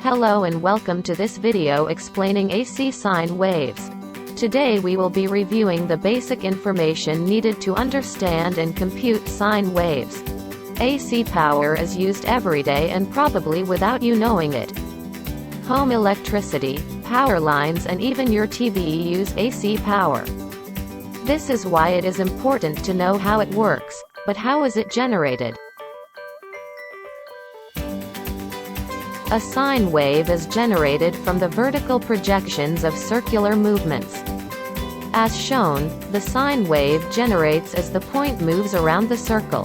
Hello and welcome to this video explaining AC sine waves. Today we will be reviewing the basic information needed to understand and compute sine waves. AC power is used every day and probably without you knowing it. Home electricity, power lines and even your TV use AC power. This is why it is important to know how it works, but how is it generated? A sine wave is generated from the vertical projections of circular movements. As shown, the sine wave generates as the point moves around the circle.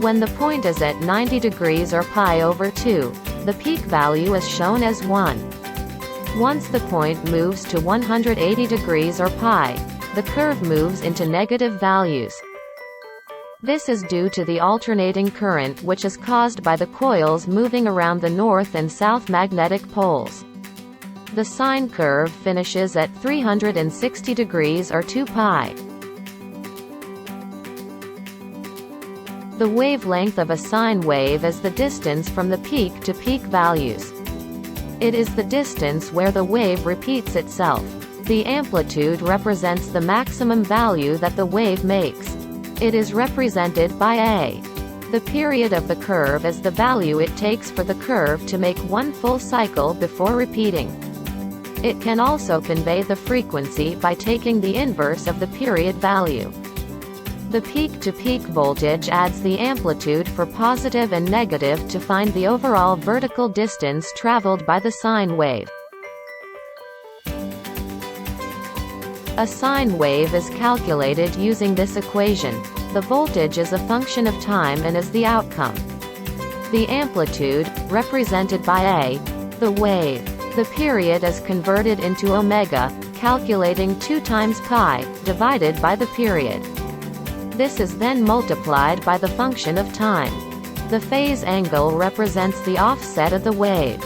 When the point is at 90 degrees or pi over 2, the peak value is shown as 1. Once the point moves to 180 degrees or pi, the curve moves into negative values. This is due to the alternating current which is caused by the coils moving around the north and south magnetic poles. The sine curve finishes at 360 degrees or 2 pi. The wavelength of a sine wave is the distance from the peak to peak values. It is the distance where the wave repeats itself. The amplitude represents the maximum value that the wave makes. It is represented by A. The period of the curve is the value it takes for the curve to make one full cycle before repeating. It can also convey the frequency by taking the inverse of the period value. The peak-to-peak voltage adds the amplitude for positive and negative to find the overall vertical distance traveled by the sine wave. A sine wave is calculated using this equation. The voltage is a function of time and is the outcome. The amplitude, represented by A, the wave. The period is converted into omega, calculating 2 times pi, divided by the period. This is then multiplied by the function of time. The phase angle represents the offset of the wave.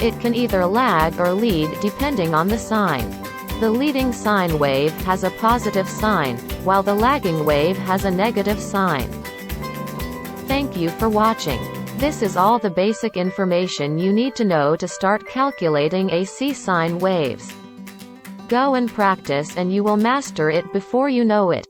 It can either lag or lead depending on the sign. The leading sine wave has a positive sign, while the lagging wave has a negative sign. Thank you for watching. This is all the basic information you need to know to start calculating AC sine waves. Go and practice and you will master it before you know it.